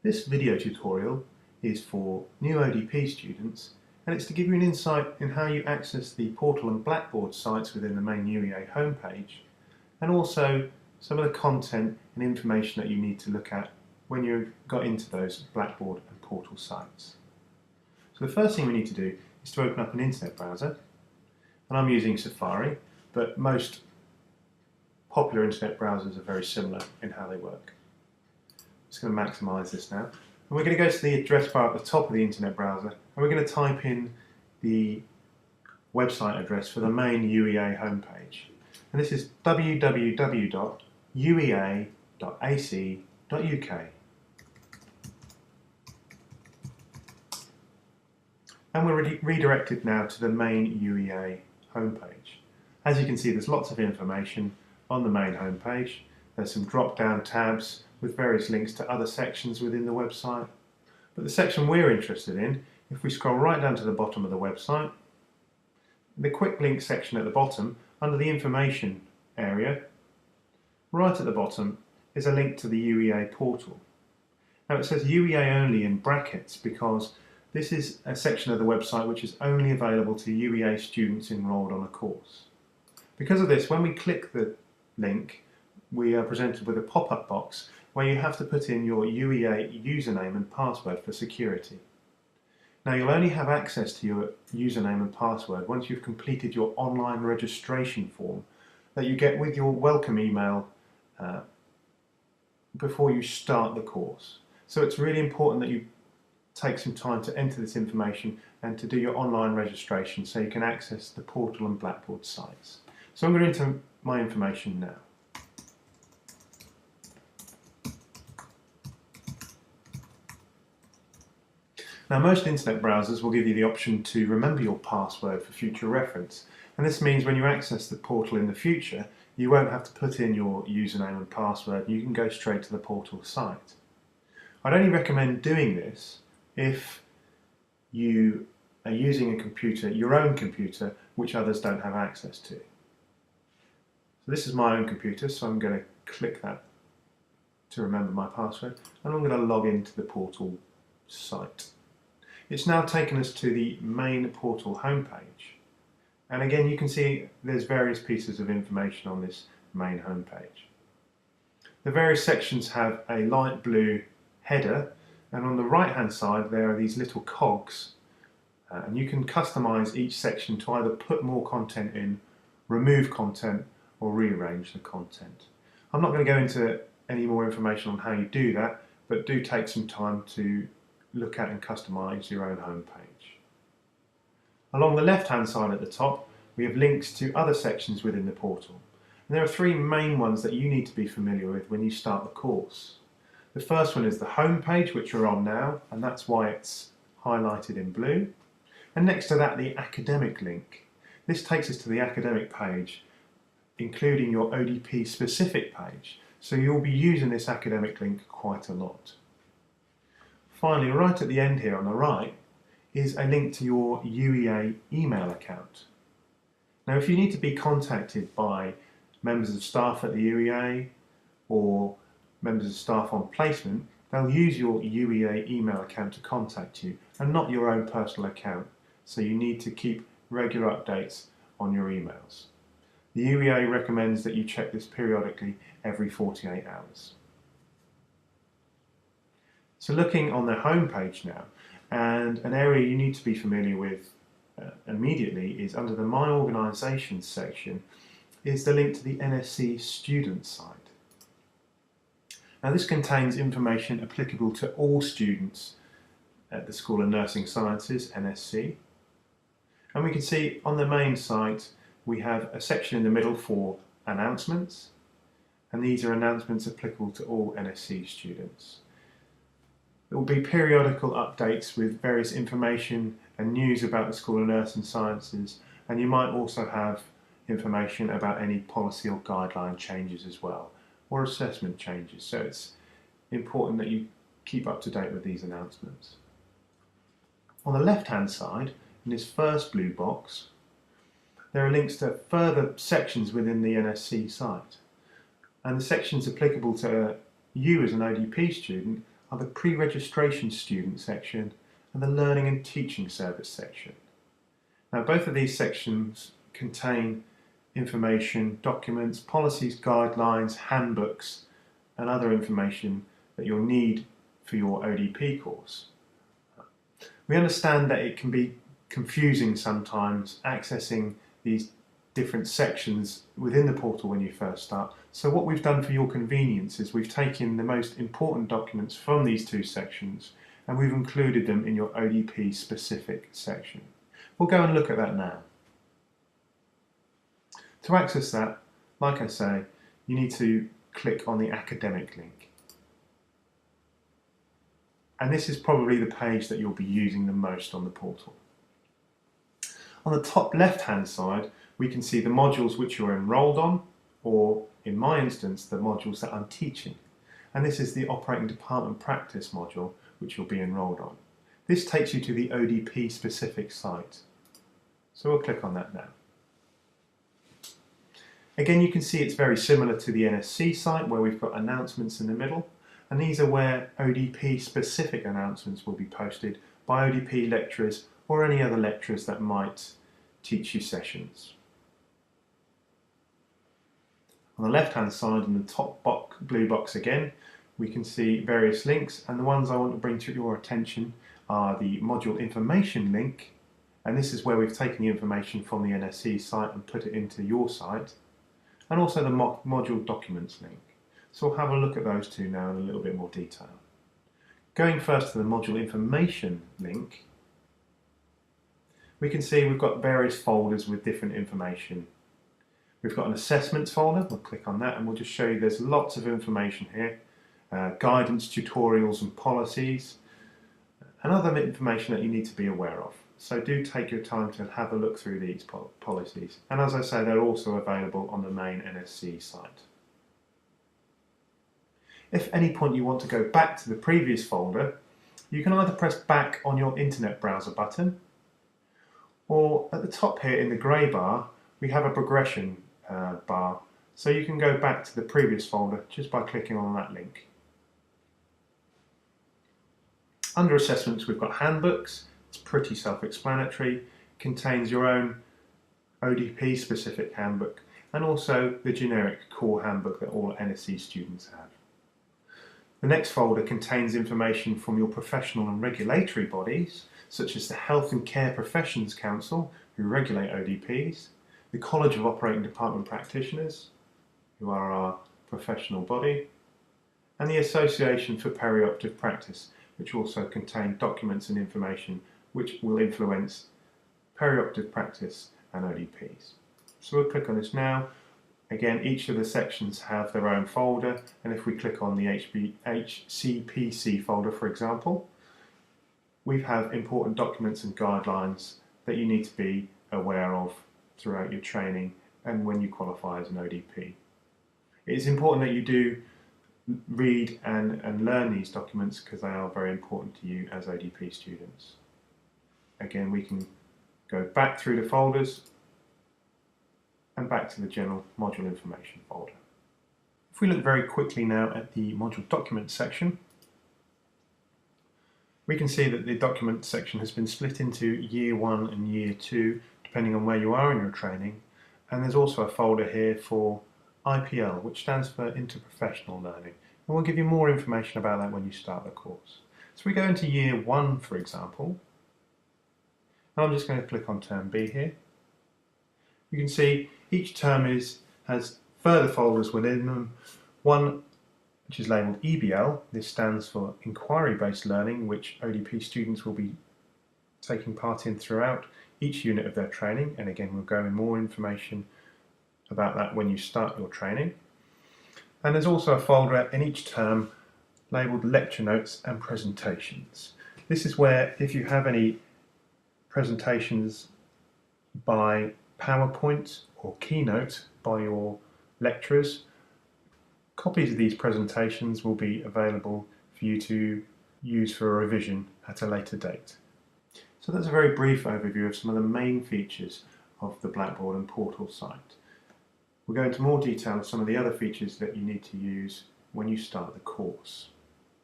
This video tutorial is for new ODP students, and it's to give you an insight in how you access the Portal and Blackboard sites within the main UEA homepage, and also some of the content and information that you need to look at when you've got into those Blackboard and Portal sites. So the first thing we need to do is to open up an internet browser, and I'm using Safari, but most popular internet browsers are very similar in how they work. I'm just going to maximise this now. And we're going to go to the address bar at the top of the internet browser, and we're going to type in the website address for the main UEA homepage. And this is www.uea.ac.uk. And we're redirected now to the main UEA homepage. As you can see, there's lots of information on the main homepage. There's some drop-down tabs with various links to other sections within the website. But the section we're interested in, if we scroll right down to the bottom of the website, the quick link section at the bottom, under the information area, right at the bottom is a link to the UEA portal. Now it says UEA only in brackets because this is a section of the website which is only available to UEA students enrolled on a course. Because of this, when we click the link, we are presented with a pop-up box where you have to put in your UEA username and password for security. Now you'll only have access to your username and password once you've completed your online registration form that you get with your welcome email before you start the course. So it's really important that you take some time to enter this information and to do your online registration so you can access the Portal and Blackboard sites. So I'm going to enter my information now. Now most internet browsers will give you the option to remember your password for future reference, and this means when you access the portal in the future you won't have to put in your username and password, you can go straight to the portal site. I'd only recommend doing this if you are using a computer, your own computer, which others don't have access to. So this is my own computer, so I'm going to click that to remember my password, and I'm going to log into the portal site. It's now taken us to the main portal homepage, and again you can see there's various pieces of information on this main homepage. The various sections have a light blue header, and on the right hand side there are these little cogs, and you can customize each section to either put more content in, remove content, or rearrange the content. I'm not going to go into any more information on how you do that, but do take some time to look at and customize your own homepage. Along the left hand side at the top we have links to other sections within the portal, and there are three main ones that you need to be familiar with when you start the course. The first one is the home page, which we're on now, and that's why it's highlighted in blue, and next to that the academic link. This takes us to the academic page, including your ODP specific page, so you'll be using this academic link quite a lot. Finally, right at the end here on the right is a link to your UEA email account. Now if you need to be contacted by members of staff at the UEA or members of staff on placement, they'll use your UEA email account to contact you and not your own personal account, so you need to keep regular updates on your emails. The UEA recommends that you check this periodically every 48 hours. So looking on the home page now, and an area you need to be familiar with immediately is under the My Organisations section is the link to the NSC student site. Now this contains information applicable to all students at the School of Nursing Sciences, NSC. And we can see on the main site we have a section in the middle for announcements, and these are announcements applicable to all NSC students. There will be periodical updates with various information and news about the School of Nursing Sciences, and you might also have information about any policy or guideline changes as well, or assessment changes, so it's important that you keep up to date with these announcements. On the left hand side, in this first blue box, there are links to further sections within the NSC site, and the sections applicable to you as an ODP student are the pre-registration student section and the learning and teaching service section. Now both of these sections contain information, documents, policies, guidelines, handbooks and other information that you'll need for your ODP course. We understand that it can be confusing sometimes accessing these different sections within the portal when you first start. So what we've done for your convenience is we've taken the most important documents from these two sections and we've included them in your ODP specific section. We'll go and look at that now. To access that, like I say, you need to click on the academic link. And this is probably the page that you'll be using the most on the portal. On the top left-hand side, we can see the modules which you're enrolled on, or in my instance, the modules that I'm teaching. And this is the Operating Department Practice module, which you'll be enrolled on. This takes you to the ODP specific site. So we'll click on that now. Again, you can see it's very similar to the NSC site where we've got announcements in the middle. And these are where ODP specific announcements will be posted by ODP lecturers or any other lecturers that might teach you sessions. On the left hand side in the top blue box again, we can see various links, and the ones I want to bring to your attention are the module information link, and this is where we've taken the information from the NSC site and put it into your site, and also the module documents link. So we'll have a look at those two now in a little bit more detail. Going first to the module information link, we can see we've got various folders with different information. We've got an assessments folder, we'll click on that and we'll just show you there's lots of information here, guidance, tutorials and policies, and other information that you need to be aware of. So do take your time to have a look through these policies. And as I say, they're also available on the main NSC site. If at any point you want to go back to the previous folder, you can either press back on your internet browser button, or at the top here in the grey bar, we have a progression bar, so you can go back to the previous folder just by clicking on that link. Under assessments, we've got handbooks. It's pretty self-explanatory, contains your own ODP specific handbook and also the generic core handbook that all NSC students have. The next folder contains information from your professional and regulatory bodies, such as the Health and Care Professions Council, who regulate ODPs, the College of Operating Department Practitioners, who are our professional body, and the Association for Perioperative Practice, which also contain documents and information which will influence perioperative practice and ODPs. So we'll click on this now. Again, each of the sections have their own folder, and if we click on the HCPC folder, for example, we have important documents and guidelines that you need to be aware of throughout your training and when you qualify as an ODP. It is important that you do read and learn these documents because they are very important to you as ODP students. Again, we can go back through the folders and back to the general module information folder. If we look very quickly now at the module documents section, we can see that the document section has been split into year 1 and year 2 depending on where you are in your training, and there's also a folder here for IPL, which stands for Interprofessional Learning, and we'll give you more information about that when you start the course. So we go into year 1, for example, and I'm just going to click on term B here. You can see each term has further folders within them. One which is labelled EBL, this stands for Inquiry-Based Learning, which ODP students will be taking part in throughout each unit of their training, and again we'll go in more information about that when you start your training. And there's also a folder in each term labelled Lecture Notes and Presentations. This is where if you have any presentations by PowerPoint or Keynote by your lecturers, copies of these presentations will be available for you to use for a revision at a later date. So that's a very brief overview of some of the main features of the Blackboard and Portal site. We'll go into more detail of some of the other features that you need to use when you start the course.